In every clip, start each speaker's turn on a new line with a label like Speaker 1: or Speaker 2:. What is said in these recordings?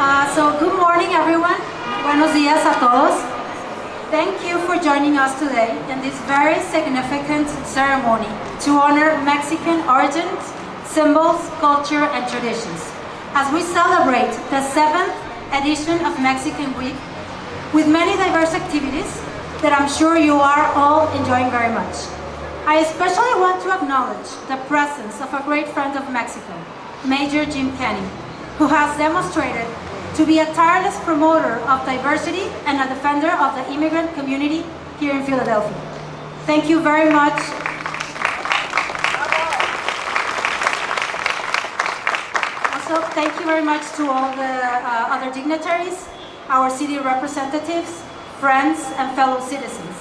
Speaker 1: So good morning, everyone. Buenos días a todos. Thank you for joining us today in this very significant ceremony to honor Mexican origins, symbols, culture, and traditions. As we celebrate the 7th edition of Mexican Week with many diverse activities that I'm sure you are all enjoying very much. I especially want to acknowledge the presence of a great friend of Mexico, Major Jim Kenney, who has demonstrated to be a tireless promoter of diversity and a defender of the immigrant community here in Philadelphia. Thank you very much. Also, thank you very much to all the other dignitaries, our city representatives, friends, and fellow citizens.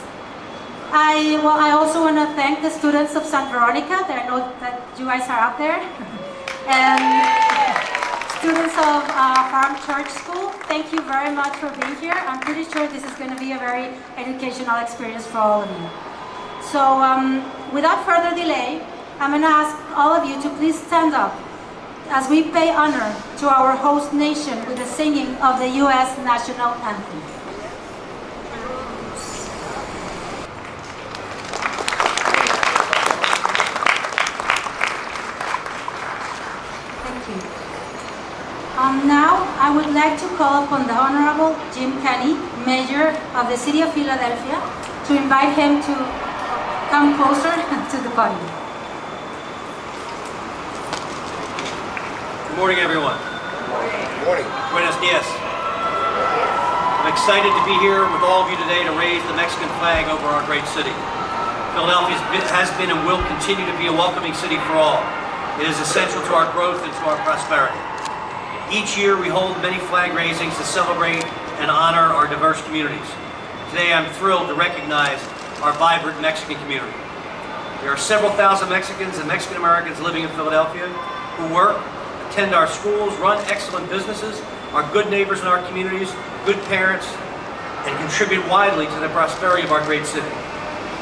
Speaker 1: I also want to thank the students of St. Veronica, that I know that you guys are out there, and students of Farm Church School. Thank you very much for being here. I'm pretty sure this is going to be a very educational experience for all of you. So without further delay, I'm going to ask all of you to please stand up as we pay honor to our host nation with the singing of the U.S. National Anthem. Now, I would like to call upon the Honorable Jim Kenney, Mayor of the City of Philadelphia, to invite him to come closer to the podium.
Speaker 2: Good morning, everyone.
Speaker 3: Good morning.
Speaker 2: Buenos dias. I'm excited to be here with all of you today to raise the Mexican flag over our great city. Philadelphia has been and will continue to be a welcoming city for all. It is essential to our growth and to our prosperity. Each year we hold many flag raisings to celebrate and honor our diverse communities. Today I'm thrilled to recognize our vibrant Mexican community. There are several thousand Mexicans and Mexican Americans living in Philadelphia who work, attend our schools, run excellent businesses, are good neighbors in our communities, good parents, and contribute widely to the prosperity of our great city.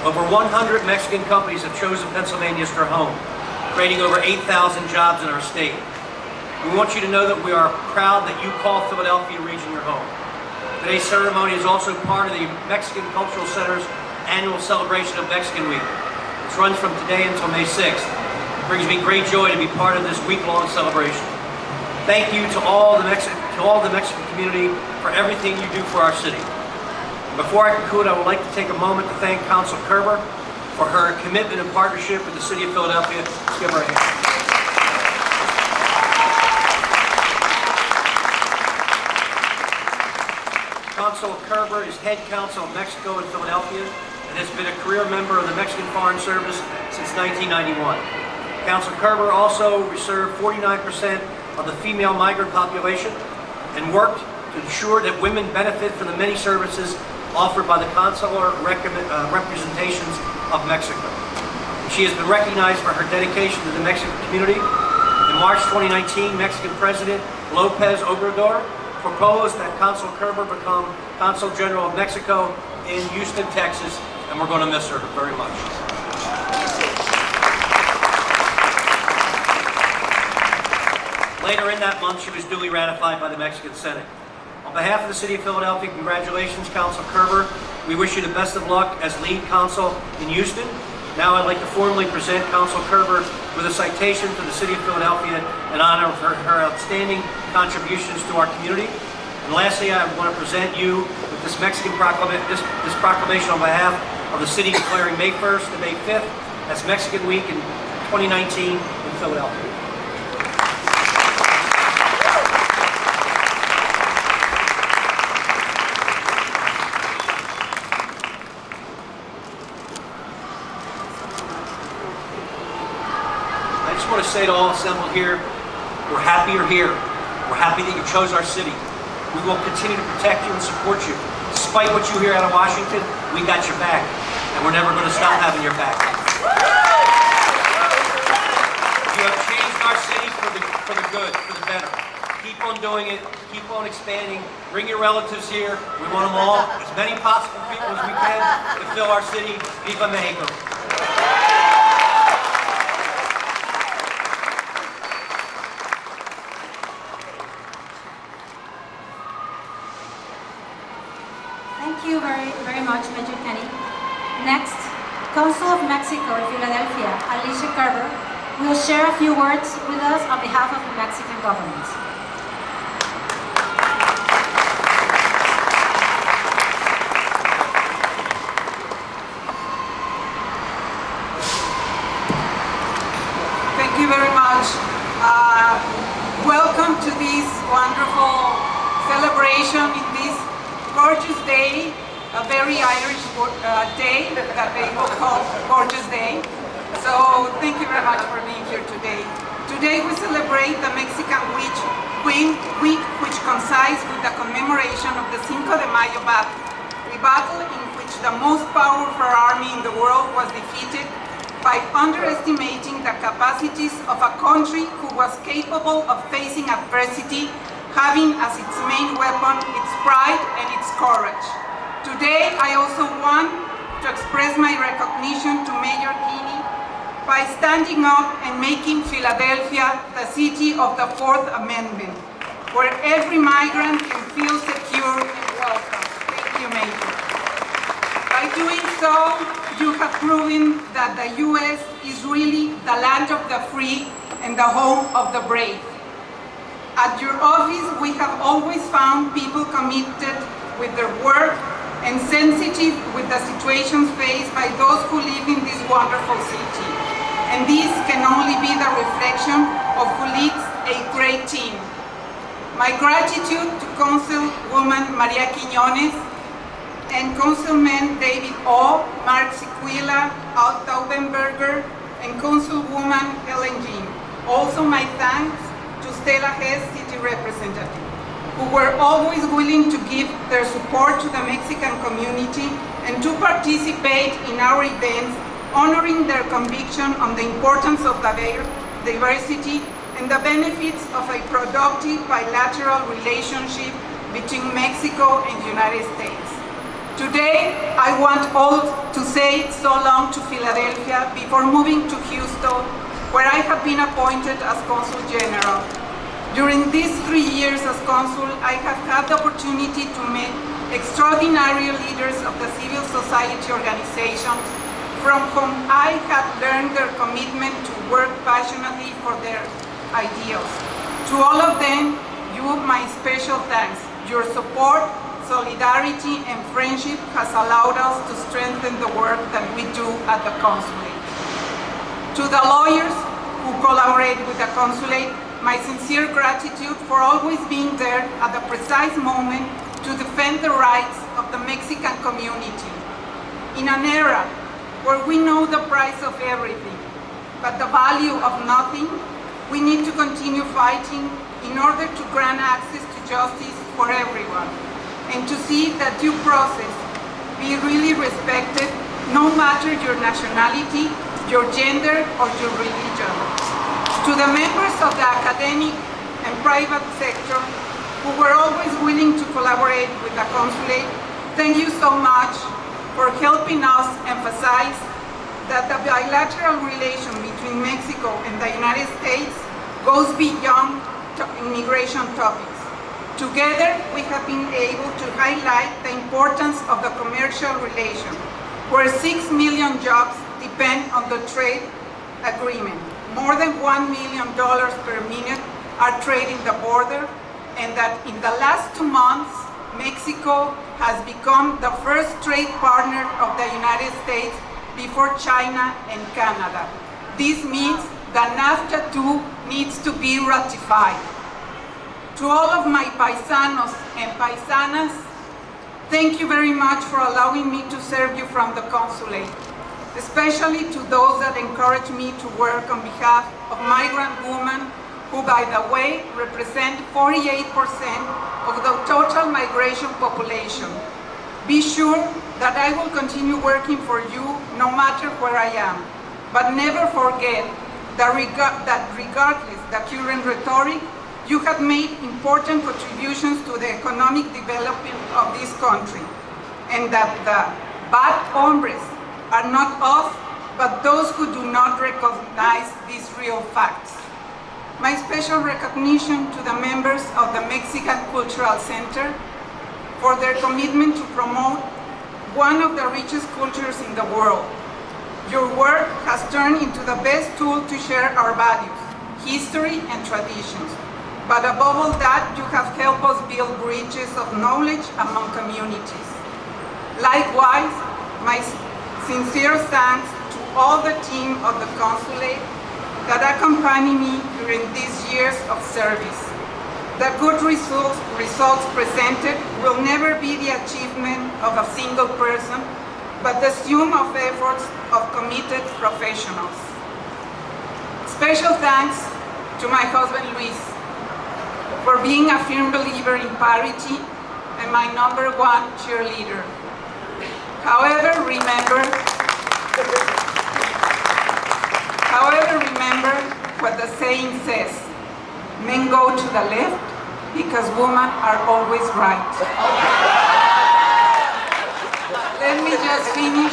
Speaker 2: Over 100 Mexican companies have chosen Pennsylvania as their home, creating over 8,000 jobs in our state. We want you to know that we are proud that you call Philadelphia region your home. Today's ceremony is also part of the Mexican Cultural Center's annual celebration of Mexican Week, which runs from today until May 6th. It brings me great joy to be part of this week-long celebration. Thank you to all the Mexican community for everything you do for our city. Before I conclude, I would like to take a moment to thank Council Kerber for her commitment and partnership with the City of Philadelphia. Let's give her a hand. Council Kerber is head counsel of Mexico in Philadelphia and has been a career member of the Mexican Foreign Service since 1991. Council Kerber also served 49% of the female migrant population and worked to ensure that women benefit from the many services offered by the consular representations of Mexico. She has been recognized for her dedication to the Mexican community. In March 2019, Mexican President Lopez Obrador proposed that Consul Kerber become Consul General of Mexico in Houston, Texas, and we're going to miss her very much. Later in that month, she was duly ratified by the Mexican Senate. On behalf of the City of Philadelphia, congratulations, Consul Kerber. We wish you the best of luck as lead consul in Houston. Now I'd like to formally present Consul Kerber with a citation for the City of Philadelphia in honor of her outstanding contributions to our community. And lastly, I want to present you with this Mexican this proclamation on behalf of the city declaring May 1st to May 5th as Mexican Week in 2019 in Philadelphia. I want to say to all assembled here, we're happy you're here. We're happy that you chose our city. We will continue to protect you and support you. Despite what you hear out of Washington, we got your back, and we're never going to stop having your back. You have changed our city for the good, for the better. Keep on doing it. Keep on expanding. Bring your relatives here. We want them all, as many possible people as we can, to fill our city. Viva Mexico.
Speaker 1: Thank you very, very much, Major Kenny. Next, Consul of Mexico in Philadelphia, Alicia Carver, will share a few words with us on behalf of the Mexican government.
Speaker 3: Thank you very much. Welcome to this wonderful celebration in this gorgeous day, a very Irish day that they will call Gorgeous Day. So thank you very much for being here today. Today we celebrate the Mexican Week, which coincides with the commemoration of the Cinco de Mayo battle, a battle in which the most powerful army in the world was defeated by underestimating the capacities of a country who was capable of facing adversity, having as its main weapon its pride and its courage. Today, I also want to express my recognition to Mayor Kenney by standing up and making Philadelphia the city of the Fourth Amendment, where every migrant can feel secure and welcome. Thank you, Mayor. By doing so, you have proven that the U.S. is really the land of the free and the home of the brave. At your office, we have always found people committed with their work and sensitive with the situations faced by those who live in this wonderful city. And this can only be the reflection of who leads a great team. My gratitude to Councilwoman Maria Quiñones and Councilman David O, Mark Siquila, Al Taubenberger, and Councilwoman Helen Jean. Also my thanks to Stella Hess, City Representative, who were always willing to give their support to the Mexican community and to participate in our events, honoring their conviction on the importance of diversity and the benefits of a productive bilateral relationship between Mexico and the United States. Today, I want all to say so long to Philadelphia before moving to Houston, where I have been appointed as Consul General. During these 3 years as Consul, I have had the opportunity to meet extraordinary leaders of the civil society organizations, from whom I have learned their commitment to work passionately for their ideals. To all of them, you my special thanks. Your support, solidarity, and friendship has allowed us to strengthen the work that we do at the consulate. To the lawyers who collaborate with the consulate, my sincere gratitude for always being there at the precise moment to defend the rights of the Mexican community. In an era where we know the price of everything, but the value of nothing, we need to continue fighting in order to grant access to justice for everyone, and to see that due process be really respected, no matter your nationality, your gender, or your religion. To the members of the academic and private sector who were always willing to collaborate with the consulate, thank you so much for helping us emphasize that the bilateral relation between Mexico and the United States goes beyond immigration topics. Together, we have been able to highlight the importance of the commercial relation, where 6 million jobs depend on the trade agreement. More than $1 million per minute are trading the border, and that in the last 2 months, Mexico has become the first trade partner of the United States before China and Canada. This means that NAFTA too needs to be ratified. To all of my paisanos and paisanas, thank you very much for allowing me to serve you from the consulate, especially to those that encourage me to work on behalf of migrant women who, by the way, represent 48% of the total migration population. Be sure that I will continue working for you no matter where I am, but never forget that regardless the current rhetoric, you have made important contributions to the economic development of this country, and that the bad hombres are not us, but those who do not recognize these real facts. My special recognition to the members of the Mexican Cultural Center for their commitment to promote one of the richest cultures in the world. Your work has turned into the best tool to share our values, history, and traditions. But above all that, you have helped us build bridges of knowledge among communities. Likewise, my sincere thanks to all the team of the consulate that accompany me during these years of service. The good results presented will never be the achievement of a single person, but the sum of efforts of committed professionals. Special thanks to my husband Luis for being a firm believer in parity and my #1 cheerleader. However, remember what the saying says, men go to the left because women are always right. Let me just finish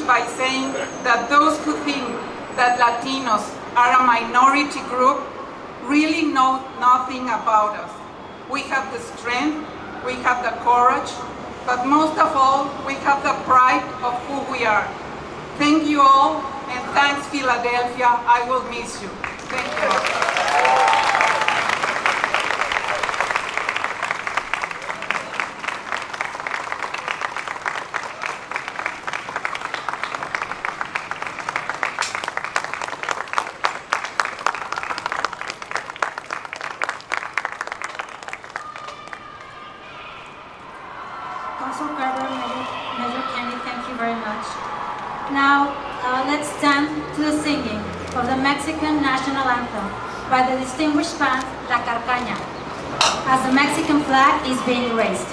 Speaker 3: by saying that those who think that Latinos are a minority group really know nothing about us. We have the strength, we have the courage, but most of all, we have the pride of who we are. Thank you all, and thanks Philadelphia. I will miss you. Thank you all.
Speaker 1: Consul Garber, Major Kenny, thank you very much. Now, let's stand to the singing of the Mexican national anthem by the distinguished band La Carcaña, as the Mexican flag is being raised.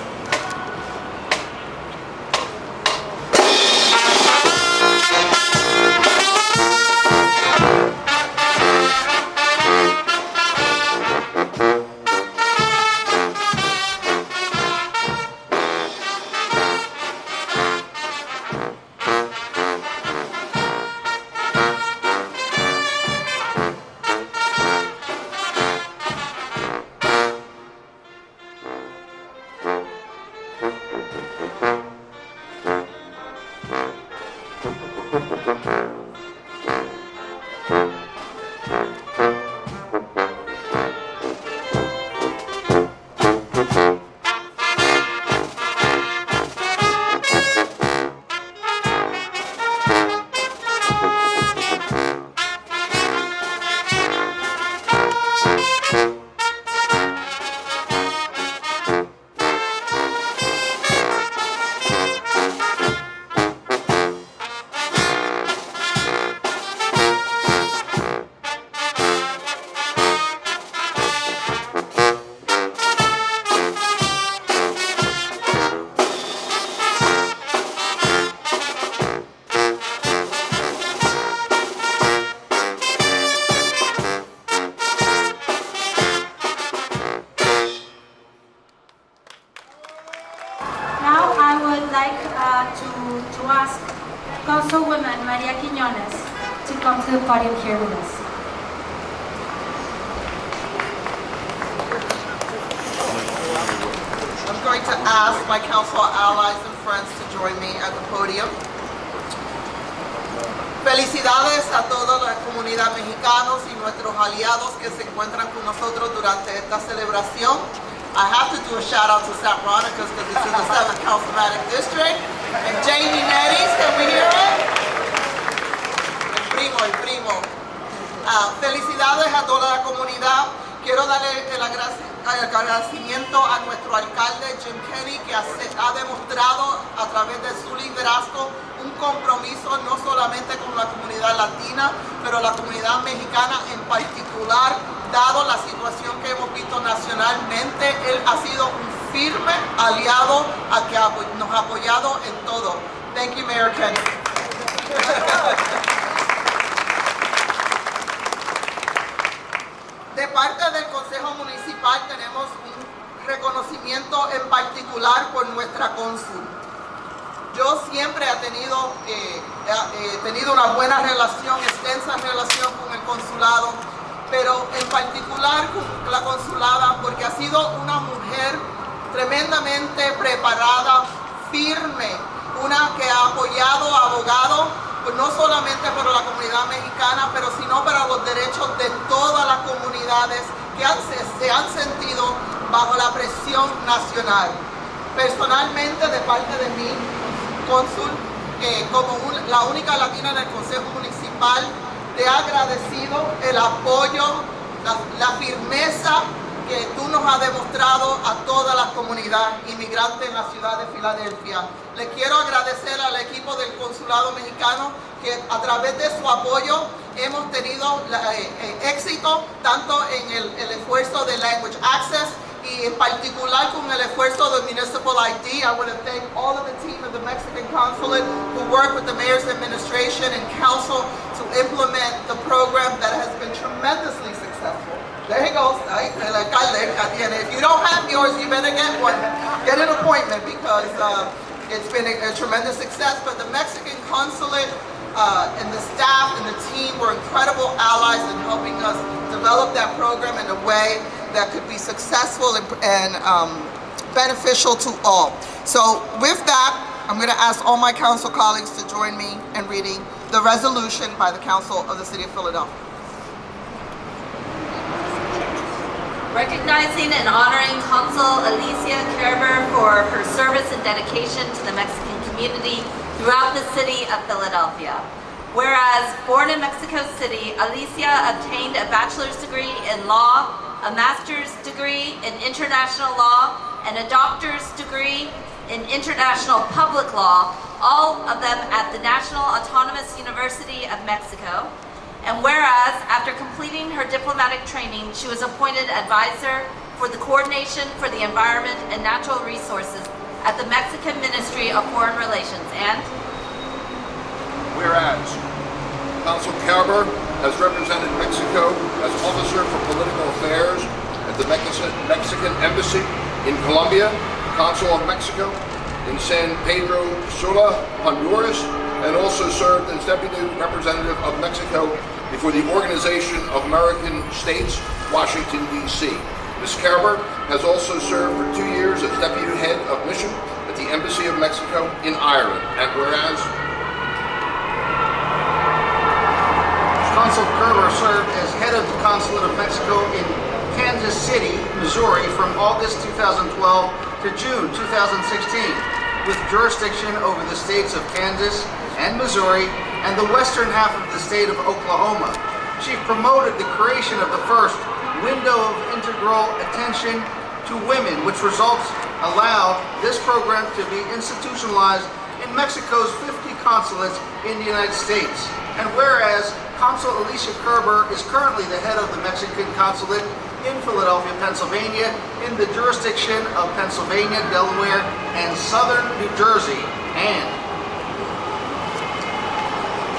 Speaker 1: To ask Councilwoman Maria Quiñones to come to the podium here with us.
Speaker 4: I'm going to ask my council allies and friends to join me at the podium. Felicidades a toda la comunidad mexicanos y nuestros aliados que se encuentran con nosotros durante esta celebración. I have to do a shout out to San Veronica's because this is the 7th Councilmanic District. And Jamie Netties, can we hear it? El primo. Felicidades a toda la comunidad. Quiero darle el agradecimiento a nuestro alcalde Jim Kenney, que ha demostrado a través de su liderazgo un compromiso no solamente con la comunidad latina, pero la comunidad mexicana en particular, dado la situación que hemos visto nacionalmente. Él ha sido un firme aliado a que nos ha apoyado en todo. Thank you, Mayor Kenney. De parte del Consejo Municipal tenemos un reconocimiento en particular por nuestra cónsul. Yo siempre he tenido una buena relación, extensa relación con el consulado, pero en particular con la consulada porque ha sido una mujer tremendamente preparada, firme, una que ha apoyado, abogado, pues no solamente para la comunidad mexicana, pero sino para los derechos de todas las comunidades que se han sentido bajo la presión nacional. Personalmente, de parte de mí, cónsul, como la única latina en el Consejo Municipal, te he agradecido el apoyo, la firmeza que tú nos has demostrado a toda la comunidad inmigrante en la ciudad de Filadelfia. Le quiero agradecer al equipo del Consulado Mexicano que a través de su apoyo hemos tenido éxito tanto en el esfuerzo de Language Access y en particular con el esfuerzo de Municipal ID. I want to thank all of the team of the Mexican Consulate who work with the Mayor's Administration and Council to implement the program that has been tremendously successful. There he goes. El alcalde tiene. If you don't have yours, you better get one. Get an appointment because it's been a tremendous success. But the Mexican Consulate and the staff and the team were incredible allies in helping us develop that program in a way that could be successful and beneficial to all. So with that, I'm going to ask all my council colleagues to join me in reading the resolution by the Council of the City of Philadelphia.
Speaker 5: Recognizing and honoring Consul Alicia Kerber for her service and dedication to the Mexican community throughout the city of Philadelphia. Whereas born in Mexico City, Alicia obtained a bachelor's degree in law, a master's degree in international law, and a doctor's degree in international public law, all of them at the National Autonomous University of Mexico. And whereas, after completing her diplomatic training, she was appointed advisor for the Coordination for the Environment and Natural Resources at the Mexican Ministry of Foreign Relations. And
Speaker 6: whereas, Consul Kerber has represented Mexico as Officer for Political Affairs at the Mexican Embassy in Colombia, Consul of Mexico in San Pedro Sula, Honduras, and also served as Deputy Representative of Mexico before the Organization of American States, Washington, D.C. Ms. Kerber has also served for 2 years as Deputy Head of Mission at the Embassy of Mexico in Ireland. And whereas,
Speaker 7: Consul Kerber served as head of the Consulate of Mexico in Kansas City, Missouri from August 2012 to June 2016, with jurisdiction over the states of Kansas and Missouri and the western half of the state of Oklahoma. She promoted the creation of the first window of integral attention to women, which results allowed this program to be institutionalized in Mexico's 50 consulates in the United States. And whereas Consul Alicia Kerber is currently the head of the Mexican consulate in Philadelphia, Pennsylvania, in the jurisdiction of Pennsylvania, Delaware, and southern New Jersey. And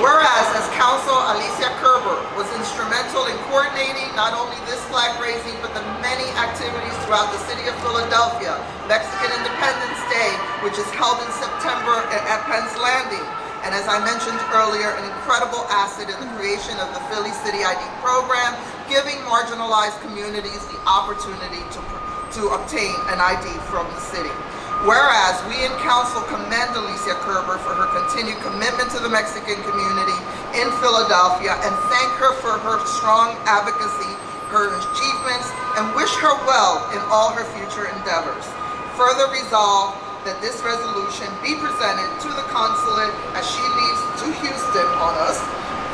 Speaker 4: whereas, as Consul Alicia Kerber was instrumental in coordinating not only this flag raising, but the many activities throughout the city of Philadelphia, Mexican Independence Day, which is held in September at Penn's Landing, and as I mentioned earlier, an incredible asset in the creation of the Philly City ID program, giving marginalized communities the opportunity to obtain an ID from the city. Whereas, we in Council commend Alicia Kerber for her continued commitment to the Mexican community in Philadelphia and thank her for her strong advocacy, her achievements, and wish her well in all her future endeavors. Further resolve that this resolution be presented to the consulate as she leaves to Houston on us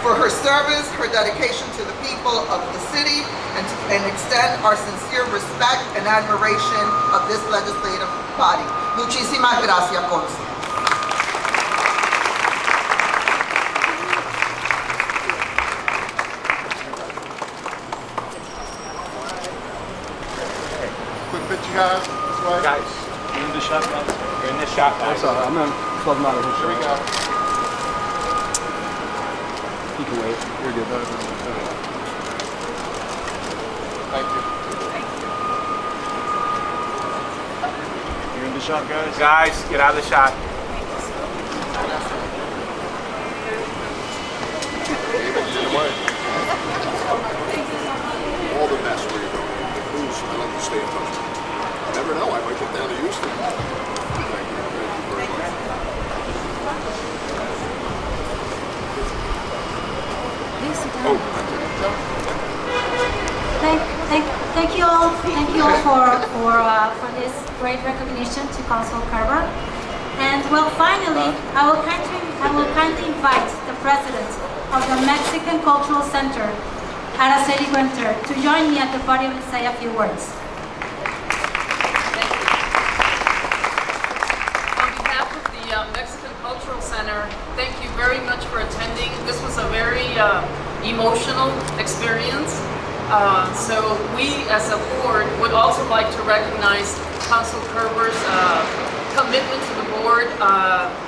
Speaker 4: for her service, her dedication to the people of the city, and extend our sincere respect and admiration of this legislative body. Muchísimas gracias, Consul.
Speaker 6: quick picture, guys. This way.
Speaker 8: Guys, you're in the shot, guys. You're in the shot, guys.
Speaker 9: Sorry, I'm not 12 miles.
Speaker 6: Here we go.
Speaker 9: You can wait. You're good.
Speaker 6: Thank you.
Speaker 8: You're in the shot, guys. Guys, get out of the shot.
Speaker 6: All the mess where you're going. The booze, I like to stay in touch. You never know, I might get down to
Speaker 1: Thank you all for this great recognition to Council Carver. And well, finally, I will kindly invite the president of the Mexican Cultural Center, Araceli Winter, to join me at the podium and say a few words.
Speaker 10: On behalf of the Mexican Cultural Center, thank you very much for attending. This was a very emotional experience. So we as a board would also like to recognize Council Kerber's commitment to the board,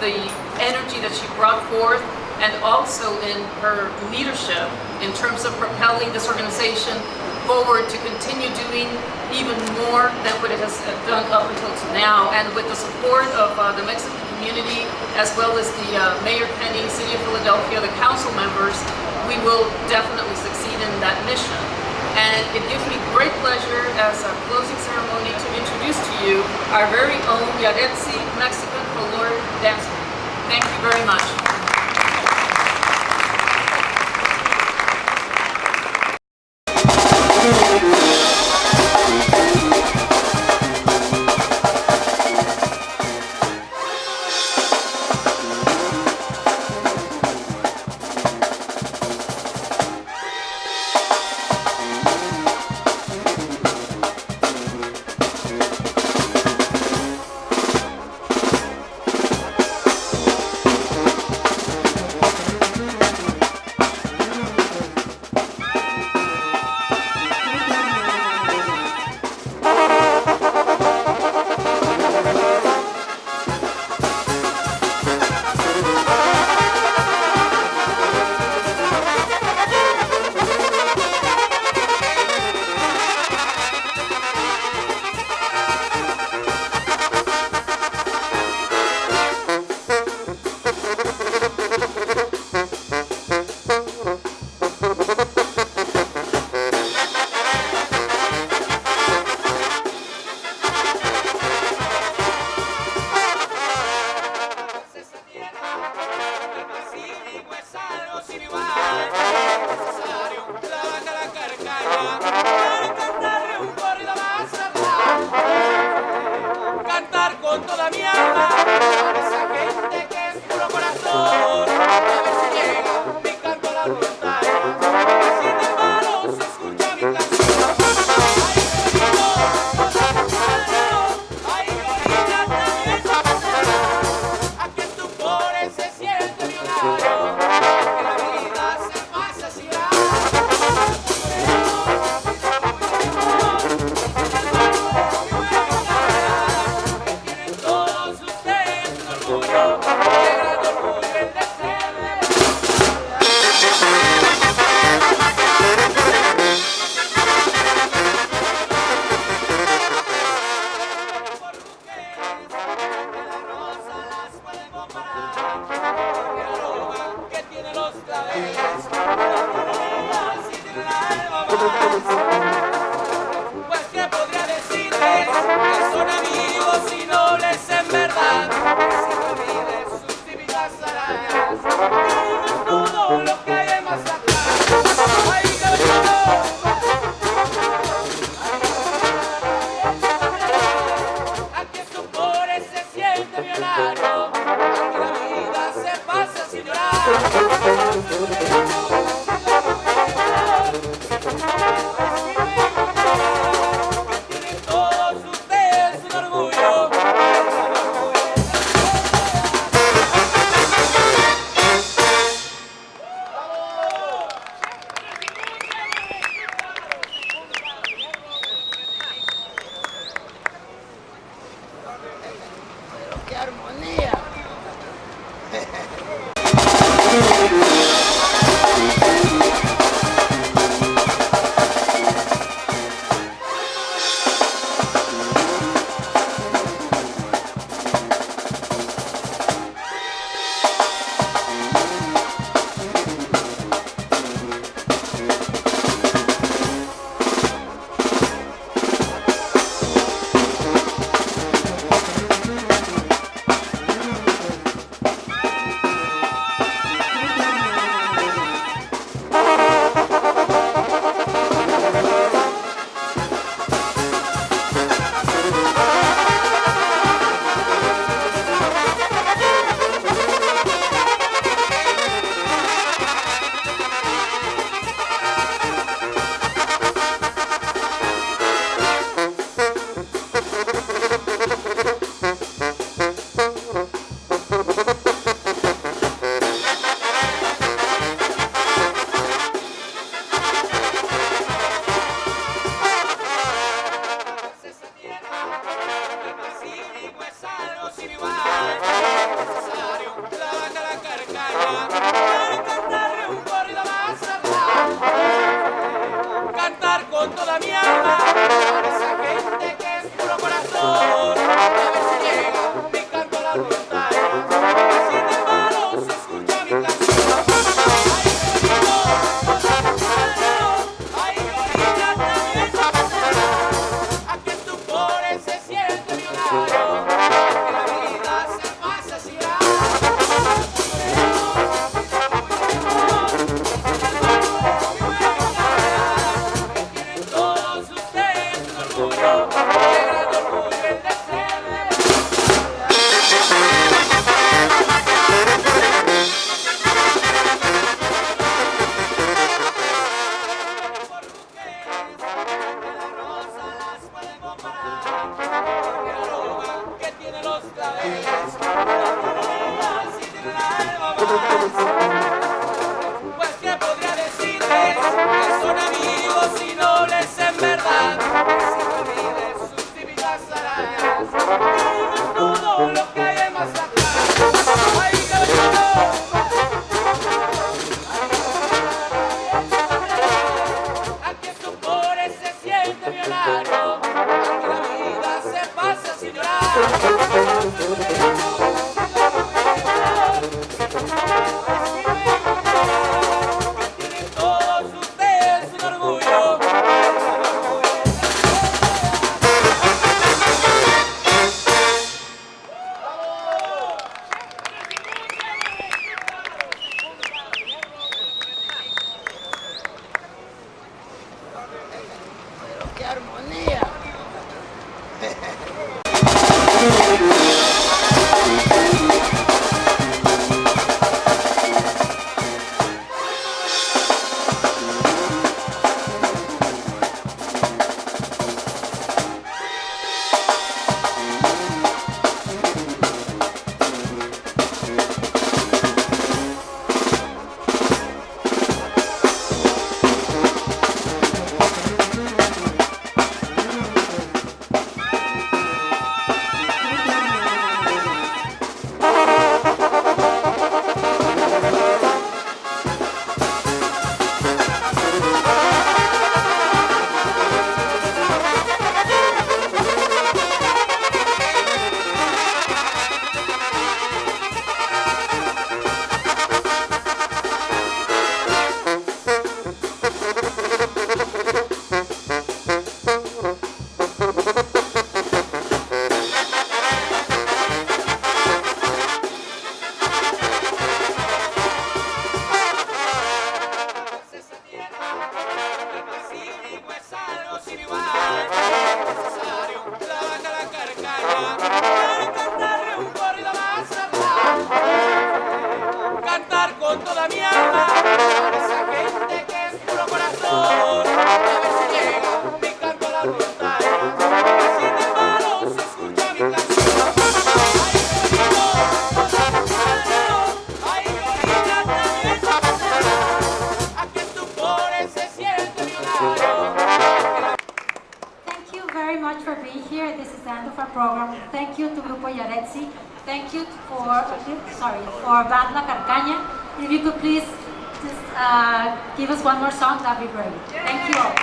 Speaker 10: the energy that she brought forth, and also in her leadership in terms of propelling this organization forward to continue doing even more than what it has done up until now. And with the support of the Mexican community, as well as the Mayor Penny, City of Philadelphia, the council members, we will definitely succeed in that mission. And it gives me great pleasure as a closing ceremony to introduce to you our very own Yaretsi Mexican Color Dancer. Thank you very much.
Speaker 11: Pues que podría decirles que son amigos y nobles en verdad. Si no olvides sus típicas arañas, que todo lo que hay más atrás. ¡Ay, caballero! ¿A qué supone se siente millonario? A que la vida se pasa sin llorar. Tienen todos ustedes un orgullo.
Speaker 12: ¡Qué armonía!
Speaker 11: Cantar con toda mi alma a esa gente que es puro corazón. A ver si llega mi canto a las montañas. Así de malo se escucha mi canción. Ay, Gorila, también a que tu pobre se siente millonario.
Speaker 1: Thank you very much for being here. This is the end of our program. Thank you to Grupo Yaretsi. Thank you for Band La Carcaña. If you could please just give us one more song, that'd be great. Thank you all.